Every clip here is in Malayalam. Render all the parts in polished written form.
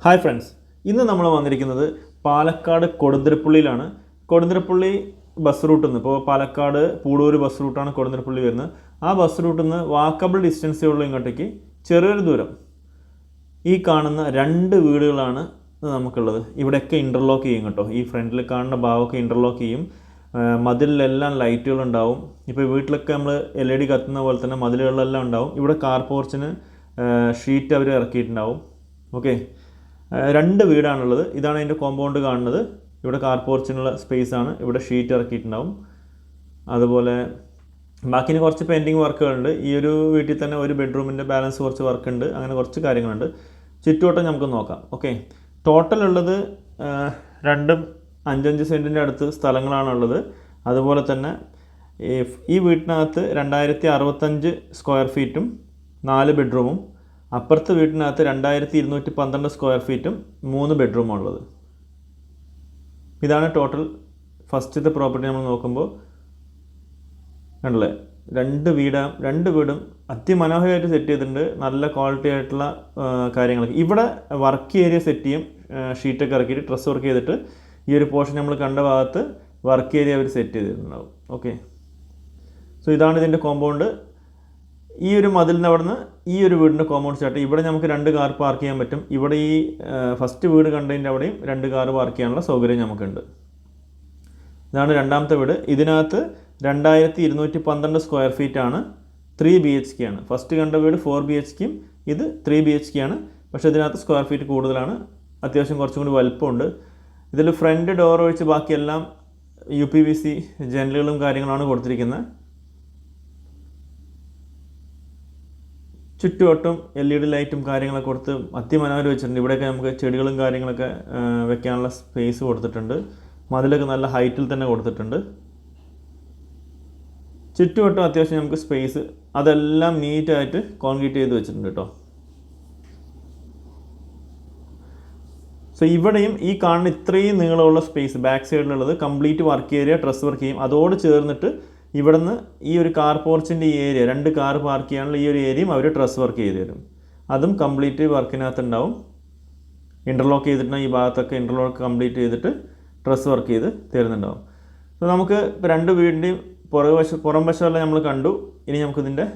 ഹായ് ഫ്രണ്ട്സ്, ഇന്ന് നമ്മൾ വന്നിരിക്കുന്നത് പാലക്കാട് കൊടുന്തിരപ്പള്ളിയിലാണ്. കൊടുന്തിരപ്പള്ളി ബസ് റൂട്ടിൽ നിന്ന് ഇപ്പോൾ പാലക്കാട് പൂടൂർ ബസ് റൂട്ടാണ് കൊടുന്തിരപ്പള്ളി വരുന്നത്. ആ ബസ് റൂട്ടിൽ നിന്ന് വാക്കബിൾ ഡിസ്റ്റൻസേ ഉള്ളൂ ഇങ്ങോട്ടേക്ക്, ചെറിയൊരു ദൂരം. ഈ കാണുന്ന രണ്ട് വീടുകളാണ് നമുക്കുള്ളത്. ഇവിടെയൊക്കെ ഇൻ്റർലോക്ക് ചെയ്യും കേട്ടോ. ഈ ഫ്രണ്ടിൽ കാണുന്ന ഭാഗമൊക്കെ ഇൻ്റർലോക്ക് ചെയ്യും. മതിലിലെല്ലാം ലൈറ്റുകളുണ്ടാവും. ഇപ്പോൾ വീട്ടിലൊക്കെ നമ്മൾ LED കത്തുന്ന പോലെ തന്നെ മതിലുകളിലെല്ലാം ഉണ്ടാവും. ഇവിടെ കാർ പോർച്ചിന് ഷീറ്റ് അവർ ഇറക്കിയിട്ടുണ്ടാവും. ഓക്കെ, രണ്ട് വീടാണുള്ളത്. ഇതാണ് അതിൻ്റെ കോമ്പൗണ്ട് കാണുന്നത്. ഇവിടെ കാർ പോർച്ചിനുള്ള സ്പേസാണ്. ഇവിടെ ഷീറ്റ് ഇറക്കിയിട്ടുണ്ടാവും. അതുപോലെ ബാക്കിന് കുറച്ച് പെയിൻറ്റിങ് വർക്കുകളുണ്ട്. ഈ ഒരു വീട്ടിൽ തന്നെ ഒരു ബെഡ്റൂമിൻ്റെ ബാലൻസ് കുറച്ച് വർക്കുണ്ട്. അങ്ങനെ കുറച്ച് കാര്യങ്ങളുണ്ട്. ചുറ്റുവട്ടം നമുക്ക് നോക്കാം. ഓക്കെ, ടോട്ടൽ ഉള്ളത് 2-5 സെൻറ്റിൻ്റെ അടുത്ത് സ്ഥലങ്ങളാണുള്ളത്. അതുപോലെ തന്നെ ഈ വീട്ടിനകത്ത് 2065 സ്ക്വയർ ഫീറ്റും 4 ബെഡ്റൂമും, അപ്പുറത്തെ വീട്ടിനകത്ത് 2212 സ്ക്വയർ ഫീറ്റും 3 ബെഡ്റൂമാണ് ഉള്ളത്. ഇതാണ് ടോട്ടൽ ഫസ്റ്റത്തെ പ്രോപ്പർട്ടി. നമ്മൾ നോക്കുമ്പോൾ കണ്ടല്ലേ, രണ്ട് വീടും അതിമനോഹരമായിട്ട് സെറ്റ് ചെയ്തിട്ടുണ്ട്. നല്ല ക്വാളിറ്റി ആയിട്ടുള്ള കാര്യങ്ങളൊക്കെ. ഇവിടെ വർക്ക് ഏരിയ സെറ്റ് ചെയ്യും. ഷീറ്റൊക്കെ ഇറക്കിയിട്ട് ഡ്രസ് വർക്ക് ചെയ്തിട്ട് ഈ ഒരു പോർഷൻ നമ്മൾ കണ്ട ഭാഗത്ത് വർക്ക് ഏരിയ അവർ സെറ്റ് ചെയ്തിട്ടുണ്ടാവും. ഓക്കെ, സോ ഇതാണ് ഇതിൻ്റെ കോമ്പൗണ്ട്. ഈ ഒരു മതിലിന് അവിടെ നിന്ന് ഈ ഒരു വീടിൻ്റെ കോമ്പൗണ്ട് സ്റ്റാർട്ട്. ഇവിടെ നമുക്ക് 2 കാർ പാർക്ക് ചെയ്യാൻ പറ്റും. ഇവിടെ ഈ ഫസ്റ്റ് വീട് കണ്ടതിൻ്റെ അവിടെയും 2 കാർ പാർക്ക് ചെയ്യാനുള്ള സൗകര്യം നമുക്കുണ്ട്. ഇതാണ് രണ്ടാമത്തെ വീട്. ഇതിനകത്ത് 2212 സ്ക്വയർ ഫീറ്റാണ്. 3 BHK ആണ്. ഫസ്റ്റ് കണ്ട വീട് 4 BHKയും ഇത് 3 BHK ആണ്. പക്ഷേ ഇതിനകത്ത് സ്ക്വയർ ഫീറ്റ് കൂടുതലാണ്. അത്യാവശ്യം കുറച്ചും കൂടി വലുപ്പമുണ്ട്. ഇതിൽ ഫ്രണ്ട് ഡോർ ഒഴിച്ച് ബാക്കിയെല്ലാം UPVC ജനലുകളും കാര്യങ്ങളാണ് കൊടുത്തിരിക്കുന്നത്. ചുറ്റുവട്ടം LED ലൈറ്റും കാര്യങ്ങളൊക്കെ കൊടുത്ത് അതിമനോഹരം വെച്ചിട്ടുണ്ട്. ഇവിടെയൊക്കെ നമുക്ക് ചെടികളും കാര്യങ്ങളൊക്കെ വെക്കാനുള്ള സ്പേസ് കൊടുത്തിട്ടുണ്ട്. മതിലൊക്കെ നല്ല ഹൈറ്റിൽ തന്നെ കൊടുത്തിട്ടുണ്ട്. ചുറ്റുവട്ടം അത്യാവശ്യം നമുക്ക് സ്പേസ്, അതെല്ലാം നീറ്റായിട്ട് കോൺക്രീറ്റ് ചെയ്ത് വെച്ചിട്ടുണ്ട് കേട്ടോ. സോ ഇവിടെയും ഈ കാണുന്ന ഇത്രയും നീളമുള്ള സ്പേസ് ബാക്ക് സൈഡിലുള്ളത് complete work area, dress work ചെയ്യും. അതോട് ചേർന്നിട്ട് ഇവിടുന്ന് ഈ ഒരു കാർ പോർച്ചിൻ്റെ ഈ ഏരിയ, 2 കാർ പാർക്ക് ചെയ്യാനുള്ള ഈ ഒരു ഏരിയയും അവർ ഡ്രസ് വർക്ക് ചെയ്ത് തരും. അതും കംപ്ലീറ്റ് വർക്കിനകത്ത് ഉണ്ടാവും. ഇൻ്റർലോക്ക് ചെയ്തിട്ടുണ്ടെങ്കിൽ ഈ ഭാഗത്തൊക്കെ ഇൻ്റർലോക്ക് കംപ്ലീറ്റ് ചെയ്തിട്ട് ഡ്രസ് വർക്ക് ചെയ്ത് തരുന്നുണ്ടാവും. അപ്പോൾ നമുക്ക് ഇപ്പോൾ 2 വീടിൻ്റെയും പുറം വശമെല്ലാം നമ്മൾ കണ്ടു. ഇനി നമുക്കിതിൻ്റെ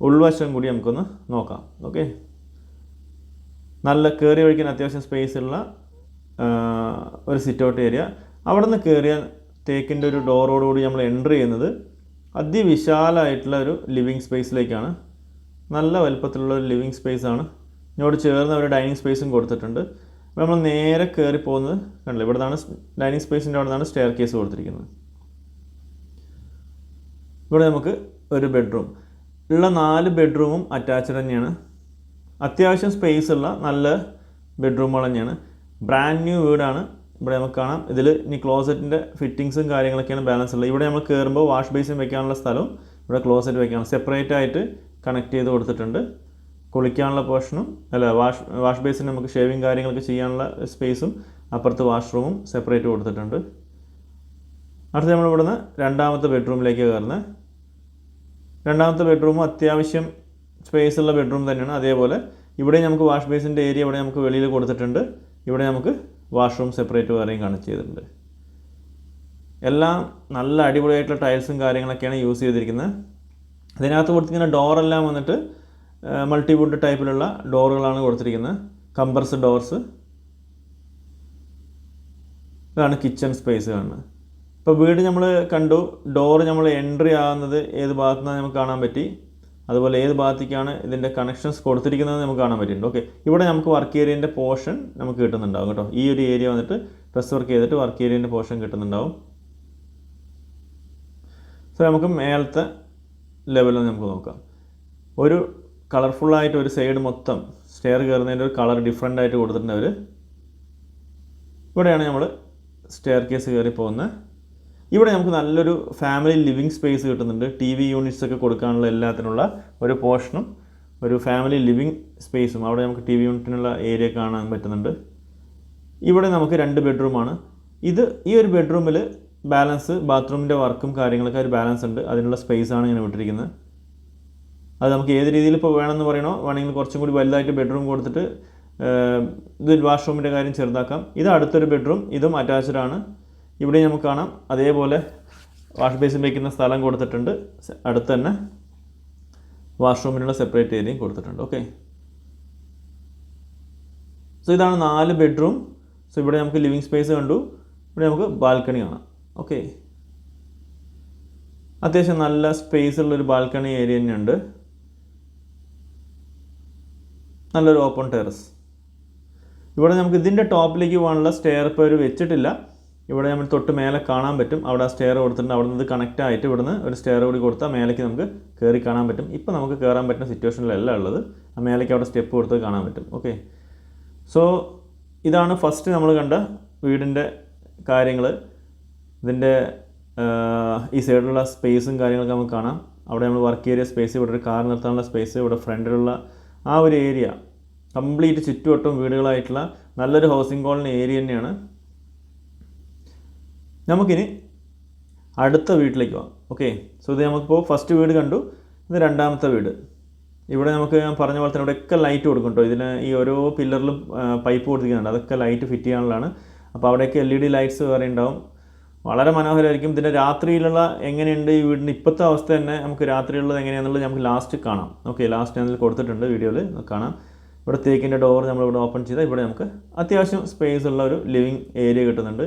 ഉൾവശം കൂടി നമുക്കൊന്ന് നോക്കാം. ഓക്കെ, നല്ല കയറി വഴിക്കാൻ അത്യാവശ്യം സ്പേസ് ഉള്ള ഒരു സിറ്റ് ഔട്ട് ഏരിയ. അവിടെ നിന്ന് കയറിയ തേക്കിൻ്റെ ഒരു ഡോറോടുകൂടി നമ്മൾ എൻ്റർ ചെയ്യുന്നത് അതിവിശാലമായിട്ടുള്ള ഒരു ലിവിങ് സ്പേസിലേക്കാണ്. നല്ല വലുപ്പത്തിലുള്ള ഒരു ലിവിങ് സ്പേസാണ്. ഇതിനോട് ചേർന്ന് ഒരു ഡൈനിങ് സ്പേസും കൊടുത്തിട്ടുണ്ട്. അപ്പോൾ നമ്മൾ നേരെ കയറി പോകുന്നത് കണ്ടില്ല, ഇവിടെ നിന്നാണ് ഡൈനിങ് സ്പേസിൻ്റെ അവിടെ നിന്നാണ് സ്റ്റെയർ കേസ് കൊടുത്തിരിക്കുന്നത്. ഇവിടെ നമുക്ക് ഒരു ബെഡ്റൂം ഉള്ള 4 ബെഡ്റൂമും അറ്റാച്ച്ഡ് തന്നെയാണ്. അത്യാവശ്യം സ്പേസ് ഉള്ള നല്ല ബെഡ്റൂമുകൾ തന്നെയാണ്. ബ്രാൻഡ് ന്യൂ വീടാണ്. ഇവിടെ നമുക്ക് കാണാം. ഇതിൽ ഇനി ക്ലോസറ്റിൻ്റെ ഫിറ്റിങ്സും കാര്യങ്ങളൊക്കെയാണ് ബാലൻസ് ഉള്ളത്. ഇവിടെ നമ്മൾ കയറുമ്പോൾ വാഷ് ബേസിൻ വെക്കാനുള്ള സ്ഥലവും ഇവിടെ ക്ലോസറ്റ് വെക്കാനുള്ള സെപ്പറേറ്റ് ആയിട്ട് കണക്ട് ചെയ്ത് കൊടുത്തിട്ടുണ്ട്. കുളിക്കാനുള്ള പോർഷനും വാഷ് ബേസിന് നമുക്ക് ഷേവിങ് കാര്യങ്ങളൊക്കെ ചെയ്യാനുള്ള സ്പേസും അപ്പുറത്ത് വാഷ്റൂമും സെപ്പറേറ്റ് കൊടുത്തിട്ടുണ്ട്. അടുത്ത് നമ്മൾ ഇവിടുന്ന് രണ്ടാമത്തെ ബെഡ്റൂമിലേക്ക് കയറുന്നത്. രണ്ടാമത്തെ ബെഡ്റൂമും അത്യാവശ്യം സ്പേസ് ഉള്ള ബെഡ്റൂം തന്നെയാണ്. അതേപോലെ ഇവിടെ നമുക്ക് വാഷ് ബേസിൻ്റെ ഏരിയ ഇവിടെ നമുക്ക് വെളിയിൽ കൊടുത്തിട്ടുണ്ട്. ഇവിടെ നമുക്ക് വാഷ്റൂം സെപ്പറേറ്റ് വേറെയും കണക്ട് ചെയ്തിട്ടുണ്ട്. എല്ലാം നല്ല അടിപൊളിയായിട്ടുള്ള ടൈൽസും കാര്യങ്ങളൊക്കെയാണ് യൂസ് ചെയ്തിരിക്കുന്നത്. അതിനകത്ത് കൊടുത്തിരിക്കുന്ന ഡോറെല്ലാം വന്നിട്ട് മൾട്ടിവുഡ് ടൈപ്പിലുള്ള ഡോറുകളാണ് കൊടുത്തിരിക്കുന്നത്. Compressed doors. ഇതാണ് കിച്ചൺ സ്പേസ് കാണുന്നത്. ഇപ്പോൾ വീട് നമ്മൾ കണ്ടു. ഡോറ് നമ്മൾ എൻട്രി ആകുന്നത് ഏത് ഭാഗത്തു നിന്നാണ് നമുക്ക് കാണാൻ പറ്റി. അതുപോലെ ഏത് ഭാഗത്തേക്കാണ് ഇതിൻ്റെ കണക്ഷൻസ് കൊടുത്തിരിക്കുന്നത് നമുക്ക് കാണാൻ പറ്റിയിട്ടുണ്ട്. ഓക്കെ, ഇവിടെ നമുക്ക് വർക്ക് ഏരിയൻ്റെ പോർഷൻ നമുക്ക് കിട്ടുന്നുണ്ടാവും കേട്ടോ. ഈ ഒരു ഏരിയ വന്നിട്ട് ഡ്രസ് വർക്ക് ചെയ്തിട്ട് വർക്ക് ഏരിയൻ്റെ പോർഷൻ കിട്ടുന്നുണ്ടാവും. സോ നമുക്ക് മേലത്തെ ലെവലിൽ നമുക്ക് നോക്കാം. ഒരു കളർഫുള്ളായിട്ട് ഒരു സൈഡ് മൊത്തം സ്റ്റെയർ കയറുന്നതിൻ്റെ ഒരു കളർ ഡിഫറെൻ്റ് ആയിട്ട് കൊടുത്തിട്ടുണ്ട് അവർ. ഇവിടെയാണ് നമ്മൾ സ്റ്റെയർ കേസ് കയറി പോകുന്നത്. ഇവിടെ നമുക്ക് നല്ലൊരു ഫാമിലി ലിവിങ് സ്പേസ് കിട്ടുന്നുണ്ട്. TV യൂണിറ്റ്സ് ഒക്കെ കൊടുക്കാനുള്ള എല്ലാത്തിനുള്ള ഒരു പോർഷനും ഒരു ഫാമിലി ലിവിങ് സ്പേസും അവിടെ നമുക്ക് TV യൂണിറ്റിനുള്ള ഏരിയ കാണാൻ പറ്റുന്നുണ്ട്. ഇവിടെ നമുക്ക് 2 ബെഡ്റൂമാണ്. ഈ ഒരു ബെഡ്റൂമിൽ ബാലൻസ് ബാത്റൂമിൻ്റെ വർക്കും കാര്യങ്ങളൊക്കെ ഒരു ബാലൻസ് ഉണ്ട്. അതിനുള്ള സ്പേസാണ് ഇങ്ങനെ വിട്ടിരിക്കുന്നത്. അത് നമുക്ക് ഏത് രീതിയിൽ ഇപ്പോൾ വേണമെന്ന് പറയണോ, വേണമെങ്കിൽ കുറച്ചും കൂടി വലുതായിട്ട് ബെഡ്റൂം കൊടുത്തിട്ട് ഇത് വാഷ്റൂമിൻ്റെ കാര്യം ചെറുതാക്കാം. ഇത് അടുത്തൊരു ബെഡ്റൂം, ഇതും അറ്റാച്ച്ഡ് ആണ്. ഇവിടെ നമുക്ക് കാണാം അതേപോലെ വാഷ് ബേസിൻ വയ്ക്കുന്ന സ്ഥലം കൊടുത്തിട്ടുണ്ട്. അടുത്ത് തന്നെ വാഷ്റൂമിനുള്ള സെപ്പറേറ്റ് ഏരിയയും കൊടുത്തിട്ടുണ്ട്. ഓക്കെ, സോ ഇതാണ് 4 ബെഡ്റൂം. സോ ഇവിടെ നമുക്ക് ലിവിങ് സ്പേസ് കണ്ടു, ഇവിടെ നമുക്ക് ബാൽക്കണി കാണാം. ഓക്കെ, അത്യാവശ്യം നല്ല സ്പേസ് ഉള്ളൊരു ബാൽക്കണി ഏരിയ തന്നെയുണ്ട്. നല്ലൊരു ഓപ്പൺ ടെറസ്. ഇവിടെ നമുക്ക് ഇതിൻ്റെ ടോപ്പിലേക്ക് പോകാനുള്ള സ്റ്റെയർ ഇപ്പോൾ ഒരു വെച്ചിട്ടില്ല. ഇവിടെ നമ്മൾ തൊട്ട് മേലെ കാണാൻ പറ്റും, അവിടെ ആ സ്റ്റെയർ കൊടുത്തിട്ടുണ്ട്. അവിടെ നിന്ന് കണക്റ്റ് ആയിട്ട് ഇവിടുന്ന് ഒരു സ്റ്റെയർ കൂടി കൊടുത്താൽ മേലേക്ക് നമുക്ക് കയറി കാണാൻ പറ്റും. ഇപ്പോൾ നമുക്ക് കയറാൻ പറ്റുന്ന സിറ്റുവേഷനിലല്ല ഉള്ളത്. ആ മേലേക്ക് അവിടെ സ്റ്റെപ്പ് കൊടുത്ത് കാണാൻ പറ്റും. ഓക്കെ, സോ ഇതാണ് ഫസ്റ്റ് നമ്മൾ കണ്ട വീടിൻ്റെ കാര്യങ്ങൾ. ഇതിൻ്റെ ഈ സൈഡിലുള്ള സ്പേസും കാര്യങ്ങളൊക്കെ നമുക്ക് കാണാം. അവിടെ നമ്മൾ വർക്ക് ഏരിയ സ്പേസ്, ഇവിടെ ഒരു കാർ നിർത്താനുള്ള സ്പേസ്, ഇവിടെ ഫ്രണ്ടിലുള്ള ആ ഒരു ഏരിയ കംപ്ലീറ്റ് ചുറ്റുവട്ടം വീടുകളായിട്ടുള്ള നല്ലൊരു ഹൗസിംഗ് കോളനി ഏരിയ തന്നെയാണ്. നമുക്കിനി അടുത്ത വീട്ടിലേക്ക് പോകാം. ഓക്കെ, സോ ഇത് നമുക്കിപ്പോൾ ഫസ്റ്റ് വീട് കണ്ടു, ഇത് രണ്ടാമത്തെ വീട്. ഇവിടെ നമുക്ക് ഞാൻ പറഞ്ഞ പോലെ തന്നെ ഇവിടെയൊക്കെ ലൈറ്റ് കൊടുക്കും കേട്ടോ. ഇതിന് ഈ ഓരോ പില്ലറിലും പൈപ്പ് കൊടുത്തിരിക്കുന്നുണ്ട്, അതൊക്കെ ലൈറ്റ് ഫിറ്റ് ചെയ്യാനുള്ളതാണ്. അപ്പോൾ അവിടെയൊക്കെ LED ലൈറ്റ്സ് വേറെ ഉണ്ടാവും, വളരെ മനോഹരമായിരിക്കും. ഇതിൻ്റെ രാത്രിയിലുള്ള എങ്ങനെയുണ്ട് ഈ വീടിൻ്റെ ഇപ്പോഴത്തെ അവസ്ഥ തന്നെ നമുക്ക് രാത്രിയുള്ളത് എങ്ങനെയാണെന്നുള്ളത് നമുക്ക് ലാസ്റ്റ് കാണാം. ഓക്കെ, ലാസ്റ്റ് ഞാൻ കൊടുത്തിട്ടുണ്ട് വീഡിയോയിൽ കാണാം. ഇവിടെ തേക്കിൻ്റെ ഡോർ നമ്മളിവിടെ ഓപ്പൺ ചെയ്താൽ ഇവിടെ നമുക്ക് അത്യാവശ്യം സ്പേസ് ഉള്ള ഒരു ലിവിങ് ഏരിയ കിട്ടുന്നുണ്ട്.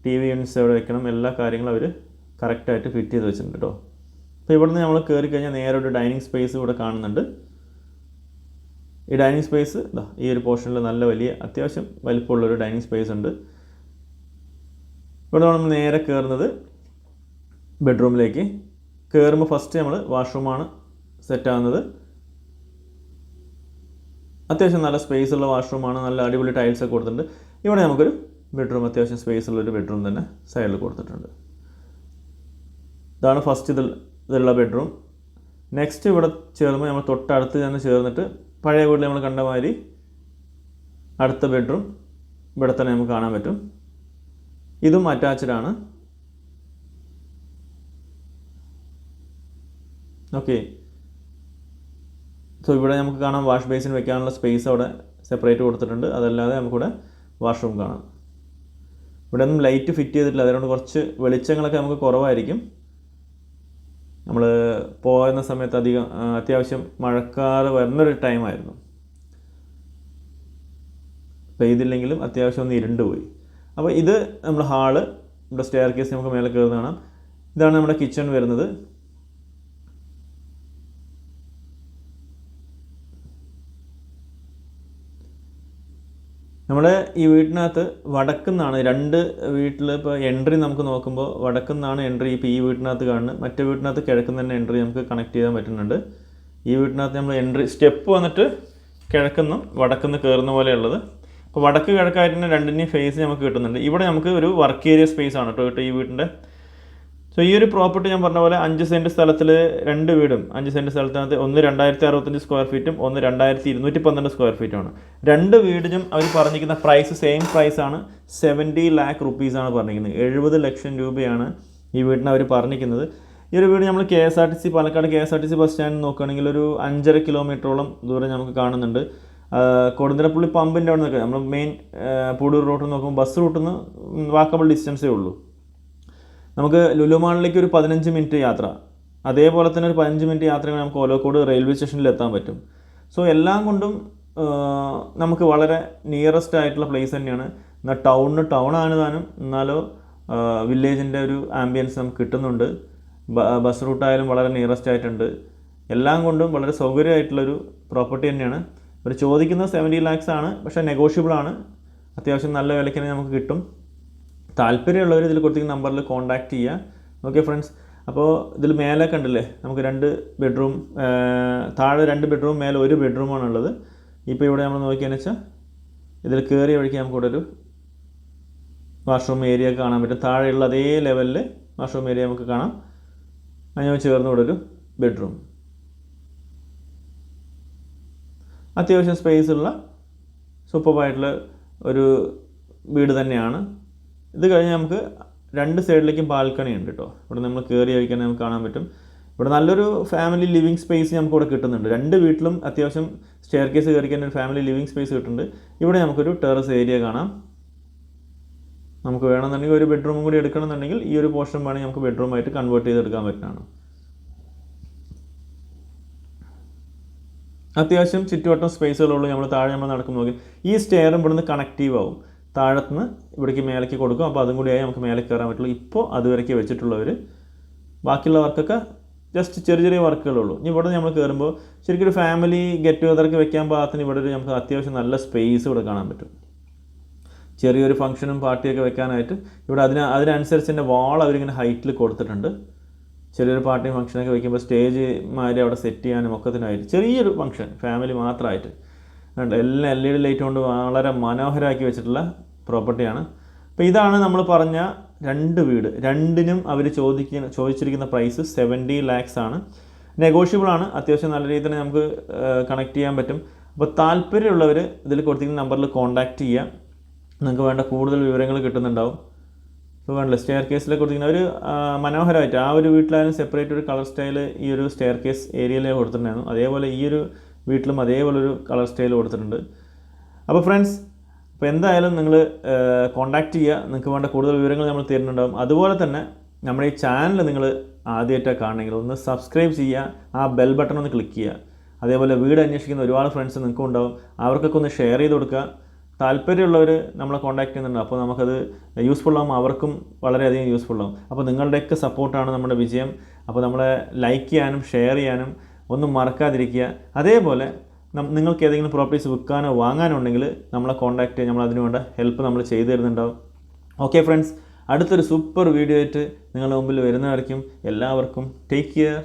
TV യൂണിറ്റ്സ് എവിടെ വെക്കണം, എല്ലാ കാര്യങ്ങളും അവർ കറക്റ്റായിട്ട് ഫിറ്റ് ചെയ്ത് വെച്ചിട്ടുണ്ട് കേട്ടോ. അപ്പോൾ ഇവിടുന്ന് നമ്മൾ കയറി കഴിഞ്ഞാൽ നേരെ ഒരു ഡൈനിങ് സ്പേസ് ഇവിടെ കാണുന്നുണ്ട്. ഈ ഡൈനിങ് സ്പേസ് ഈ ഒരു പോർഷനിൽ നല്ല വലിയ അത്യാവശ്യം വലിപ്പമുള്ളൊരു ഡൈനിങ് സ്പേസ് ഉണ്ട്. ഇവിടെ നമ്മൾ നേരെ കയറുന്നത് ബെഡ്റൂമിലേക്ക്. കയറുമ്പോൾ ഫസ്റ്റ് നമ്മൾ വാഷ്റൂമാണ് സെറ്റാകുന്നത്. അത്യാവശ്യം നല്ല സ്പേസ് ഉള്ള വാഷ്റൂമാണ്, നല്ല അടിപൊളി ടൈൽസൊക്കെ കൊടുത്തിട്ടുണ്ട്. ഇവിടെ നമുക്കൊരു ബെഡ്റൂം, അത്യാവശ്യം സ്പേസ് ഉള്ളൊരു ബെഡ്റൂം തന്നെ സൈഡിൽ കൊടുത്തിട്ടുണ്ട്. ഇതാണ് ഫസ്റ്റ് ഇതിലുള്ള ബെഡ്റൂം. നെക്സ്റ്റ് ഇവിടെ ചേർന്ന് നമ്മൾ തൊട്ടടുത്ത് തന്നെ ചേർന്നിട്ട് പഴയ വീട്ടിൽ നമ്മൾ കണ്ട മാതിരി അടുത്ത ബെഡ്റൂം ഇവിടെ തന്നെ നമുക്ക് കാണാൻ പറ്റും. ഇതും അറ്റാച്ച്ഡ് ആണ്. ഓക്കെ, സോ ഇവിടെ നമുക്ക് കാണാം വാഷ് ബേസിൻ വെക്കാനുള്ള സ്പേസ് അവിടെ സെപ്പറേറ്റ് കൊടുത്തിട്ടുണ്ട്. അതല്ലാതെ നമുക്കിവിടെ വാഷ്റൂം കാണാം. ഇവിടെ ഒന്നും ലൈറ്റ് ഫിറ്റ് ചെയ്തിട്ടില്ല, അതുകൊണ്ട് കുറച്ച് വെളിച്ചങ്ങളൊക്കെ നമുക്ക് കുറവായിരിക്കും. നമ്മൾ പോകുന്ന സമയത്ത് അത്യാവശ്യം മഴക്കാറ് വരുന്നൊരു ടൈമായിരുന്നു. പെയ്തില്ലെങ്കിലും അത്യാവശ്യം ഒന്ന് ഇരുണ്ട് പോയി. അപ്പോൾ ഇത് നമ്മുടെ ഹാള്, നമ്മുടെ സ്റ്റെയർ കേസ് നമുക്ക് മേലെ കയറുന്ന കാണാം. ഇതാണ് നമ്മുടെ കിച്ചൺ വരുന്നത്. നമ്മുടെ ഈ വീട്ടിനകത്ത് വടക്കുന്നാണ് രണ്ട് വീട്ടിൽ ഇപ്പോൾ എൻട്രി നമുക്ക് നോക്കുമ്പോൾ വടക്കുന്നാണ് എൻട്രി ഇപ്പോൾ ഈ വീട്ടിനകത്ത് കാണുന്നത്. മറ്റേ വീട്ടിനകത്ത് കിഴക്കുന്ന തന്നെ എൻട്രി നമുക്ക് കണക്ട് ചെയ്യാൻ പറ്റുന്നുണ്ട്. ഈ വീട്ടിനകത്ത് നമ്മൾ എൻട്രി സ്റ്റെപ്പ് വന്നിട്ട് കിഴക്കുന്നും വടക്കുന്ന് കയറുന്ന പോലെയുള്ളത്. അപ്പോൾ വടക്ക് കിഴക്കായിട്ട് തന്നെ രണ്ടിൻ്റെയും ഫേസ് നമുക്ക് കിട്ടുന്നുണ്ട്. ഇവിടെ നമുക്ക് ഒരു വർക്ക് ഏരിയ സ്പേസ് ആണ് കേട്ടോ ഈ വീട്ടിൻ്റെ. സോ ഈ ഒരു പ്രോപ്പർട്ടി ഞാൻ പറഞ്ഞ പോലെ 5 സെൻറ്റ് സ്ഥലത്തിൽ 2 വീടും, 5 സെൻറ്റ് സ്ഥലത്തിനകത്ത് ഒന്ന് 2065 സ്ക്വയർ ഫീറ്റും ഒന്ന് 2212 സ്ക്വയർ ഫീറ്റുമാണ്. 2 വീടിനും അവർ പറഞ്ഞിരിക്കുന്ന പ്രൈസ് സെയിം പ്രൈസാണ്. 70 lakh rupees പറഞ്ഞിരിക്കുന്നത്. 70 ലക്ഷം രൂപയാണ് ഈ വീടിന് അവർ പറഞ്ഞിരിക്കുന്നത്. ഈ ഒരു വീട് നമ്മൾ KSRTC Palakkad KSRTC bus stand നോക്കുകയാണെങ്കിൽ ഒരു 5.5 കിലോമീറ്ററോളം ദൂരം നമുക്ക് കാണുന്നുണ്ട്. കൊടുന്തരപ്പള്ളി പമ്പിൻ്റെ അവിടെ നിൽക്കുക നമ്മൾ മെയിൻ പൂടൂർ റൂട്ടിൽ നോക്കുമ്പോൾ ബസ് റൂട്ടിൽ നിന്ന് വാക്കബിൾ ഡിസ്റ്റൻസേ ഉള്ളൂ. നമുക്ക് ലുലു മാളിലേക്ക് ഒരു 15 മിനിറ്റ് യാത്ര, അതേപോലെ തന്നെ ഒരു 15 മിനിറ്റ് യാത്രയിൽ നമുക്ക് ഓലോക്കോട് റെയിൽവേ സ്റ്റേഷനിൽ എത്താൻ പറ്റും. സോ എല്ലാം കൊണ്ടും നമുക്ക് വളരെ നിയറസ്റ്റ് ആയിട്ടുള്ള പ്ലേസ് തന്നെയാണ്. എന്നാൽ ടൗണാണ് താനും, എന്നാലോ വില്ലേജിൻ്റെ ഒരു ആംബിയൻസ് നമുക്ക് കിട്ടുന്നുണ്ട്. ബസ് റൂട്ടായാലും വളരെ നിയറസ്റ്റ് ആയിട്ടുണ്ട്. എല്ലാം കൊണ്ടും വളരെ സൗകര്യമായിട്ടുള്ളൊരു പ്രോപ്പർട്ടി തന്നെയാണ്. അവർ ചോദിക്കുന്നത് 70 lakhs ആണ്, പക്ഷേ നെഗോഷ്യബിൾ ആണ്. അത്യാവശ്യം നല്ല വിലയ്ക്ക് തന്നെ നമുക്ക് കിട്ടും. താല്പര്യമുള്ളവർ ഇതിൽ കൊടുത്തിരിക്കുന്ന നമ്പറിൽ കോൺടാക്റ്റ് ചെയ്യുക. ഓക്കെ ഫ്രണ്ട്സ്, അപ്പോൾ ഇതിൽ മേലെ കണ്ടില്ലേ നമുക്ക് 2 ബെഡ്റൂം, താഴെ 2 ബെഡ്റൂം, മേലെ 1 ബെഡ്റൂമാണുള്ളത്. ഇപ്പോൾ ഇവിടെ നമ്മൾ നോക്കിയെന്ന് വെച്ചാൽ ഇതിൽ കയറിയ വഴിക്ക് നമുക്കിവിടെ ഒരു വാഷ്റൂം ഏരിയ കാണാൻ പറ്റും. താഴെയുള്ള അതേ ലെവലിൽ വാഷ്റൂം ഏരിയ നമുക്ക് കാണാം. അതിന് ചേർന്ന് ഇവിടെ ഒരു ബെഡ്റൂം. അത്യാവശ്യം സ്പേസുള്ള സൂപ്പറായിട്ടുള്ള ഒരു വീട് തന്നെയാണ്. ഇത് കഴിഞ്ഞ് നമുക്ക് 2 സൈഡിലേക്കും ബാൽക്കണി ഉണ്ട് കേട്ടോ. ഇവിടെ നമ്മൾ കയറി കഴിക്കാൻ നമുക്ക് കാണാൻ പറ്റും. ഇവിടെ നല്ലൊരു ഫാമിലി ലിവിങ് സ്പേസ് നമുക്കിവിടെ കിട്ടുന്നുണ്ട്. 2 വീട്ടിലും അത്യാവശ്യം സ്റ്റെയർ കേസ് കയറിക്കാൻ ഒരു ഫാമിലി ലിവിങ് സ്പേസ് കിട്ടുന്നുണ്ട്. ഇവിടെ നമുക്കൊരു ടെറസ് ഏരിയ കാണാം. നമുക്ക് വേണമെന്നുണ്ടെങ്കിൽ ഒരു ബെഡ്റൂമും കൂടി എടുക്കണമെന്നുണ്ടെങ്കിൽ ഈ ഒരു പോർഷൻ വേണമെങ്കിൽ നമുക്ക് ബെഡ്റൂമായിട്ട് കൺവേർട്ട് ചെയ്തെടുക്കാൻ പറ്റുന്നതാണ്. അത്യാവശ്യം ചുറ്റുവട്ടം സ്പേസുകളുള്ളൂ. നമ്മൾ താഴെ നമ്മൾ നടക്കും നോക്കി ഈ സ്റ്റെയറും ഇവിടുന്ന് കണക്റ്റീവ് ആവും. താഴത്തുനിന്ന് ഇവിടേക്ക് മേലേക്ക് കൊടുക്കും. അപ്പോൾ അതും കൂടിയായി നമുക്ക് മേലേക്ക് കയറാൻ പറ്റുള്ളൂ. ഇപ്പോൾ അതുവരേക്ക് വെച്ചിട്ടുള്ളവർ ബാക്കിയുള്ള വർക്കൊക്കെ ജസ്റ്റ് ചെറിയ വർക്കുകളുള്ളൂ. ഇനി ഇവിടെ നമ്മൾ കയറുമ്പോൾ ശരിക്കും ഒരു ഫാമിലി ഗെറ്റ് ടുഗദർക്ക് വെക്കാൻ പാകത്തിന് ഇവിടെ ഒരു നമുക്ക് അത്യാവശ്യം നല്ല സ്പേസ് ഇവിടെ കാണാൻ പറ്റും. ചെറിയൊരു ഫംഗ്ഷനും പാർട്ടിയൊക്കെ വെക്കാനായിട്ട് ഇവിടെ അതിനനുസരിച്ച് തന്നെ വാൾ അവരിങ്ങനെ ഹൈറ്റിൽ കൊടുത്തിട്ടുണ്ട്. ചെറിയൊരു പാർട്ടിയും ഫംഗ്ഷനൊക്കെ വെക്കുമ്പോൾ സ്റ്റേജ് മാതിരി അവിടെ സെറ്റ് ചെയ്യാനും ഒക്കത്തിനായിട്ട് ചെറിയൊരു ഫംഗ്ഷൻ ഫാമിലി മാത്രമായിട്ട് എല്ലാം LED ലൈറ്റ് കൊണ്ട് വളരെ മനോഹരമാക്കി വെച്ചിട്ടുള്ള പ്രോപ്പർട്ടിയാണ്. അപ്പോൾ ഇതാണ് നമ്മൾ പറഞ്ഞ 2 വീട്. രണ്ടിനും അവർ ചോദിച്ചിരിക്കുന്ന പ്രൈസ് 70 lakhs ആണ്. നെഗോഷ്യബിൾ ആണ്. അത്യാവശ്യം നല്ല രീതിയിൽ തന്നെ നമുക്ക് കണക്ട് ചെയ്യാൻ പറ്റും. അപ്പോൾ താല്പര്യമുള്ളവർ ഇതിൽ കൊടുത്തിരിക്കുന്ന നമ്പറിൽ കോൺടാക്റ്റ് ചെയ്യുക. നിങ്ങൾക്ക് വേണ്ട കൂടുതൽ വിവരങ്ങൾ കിട്ടുന്നുണ്ടാവും. ഇപ്പോൾ വേണ്ടല്ലോ സ്റ്റെയർ കേസിലെ കൊടുത്തിരിക്കുന്ന ഒരു മനോഹരമായിട്ട് ആ ഒരു വീട്ടിലായാലും സെപ്പറേറ്റ് ഒരു കളർ സ്റ്റൈൽ ഈ ഒരു സ്റ്റെയർ കേസ് ഏരിയയിലേ കൊടുത്തിട്ടുണ്ടായിരുന്നു. അതേപോലെ ഈ ഒരു വീട്ടിലും അതേപോലെ ഒരു കളർ സ്റ്റൈൽ കൊടുത്തിട്ടുണ്ട്. അപ്പോൾ ഫ്രണ്ട്സ്, അപ്പോൾ എന്തായാലും നിങ്ങൾ കോൺടാക്റ്റ് ചെയ്യുക. നിങ്ങൾക്ക് വേണ്ട കൂടുതൽ വിവരങ്ങൾ നമ്മൾ തരുന്നുണ്ടാകും. അതുപോലെ തന്നെ നമ്മുടെ ഈ ചാനൽ നിങ്ങൾ ആദ്യമായിട്ടാണ് കാണണമെങ്കിൽ ഒന്ന് സബ്സ്ക്രൈബ് ചെയ്യുക, ആ ബെൽ ബട്ടൺ ഒന്ന് ക്ലിക്ക് ചെയ്യുക. അതേപോലെ വീട് അന്വേഷിക്കുന്ന ഒരുപാട് ഫ്രണ്ട്സ് നിങ്ങൾക്കും ഉണ്ടാവും. അവർക്കൊക്കെ ഒന്ന് ഷെയർ ചെയ്ത് കൊടുക്കുക. താല്പര്യമുള്ളവർ നമ്മളെ കോൺടാക്ട് ചെയ്യുന്നുണ്ട്. അപ്പോൾ നമുക്കത് യൂസ്ഫുൾ ആകും, അവർക്കും വളരെയധികം യൂസ്ഫുൾ ആകും. അപ്പോൾ നിങ്ങളുടെയൊക്കെ സപ്പോർട്ടാണ് നമ്മുടെ വിജയം. അപ്പോൾ നമ്മളെ ലൈക്ക് ചെയ്യാനും ഷെയർ ചെയ്യാനും ഒന്നും മറക്കാതിരിക്കുക. അതേപോലെ നിങ്ങൾക്ക് ഏതെങ്കിലും പ്രോപ്പർട്ടീസ് വിൽക്കാനോ വാങ്ങാനോ ഉണ്ടെങ്കിൽ നമ്മളെ കോൺടാക്ട് ചെയ്യുക. നമ്മൾ അതിനു വേണ്ട ഹെൽപ്പ് നമ്മൾ ചെയ്തു തരുന്നുണ്ടാവും. ഓക്കെ ഫ്രണ്ട്സ്, അടുത്തൊരു സൂപ്പർ വീഡിയോ ആയിട്ട് നിങ്ങളുടെ മുമ്പിൽ വരുന്നതായിരിക്കും. എല്ലാവർക്കും take care,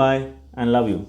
bye and love U.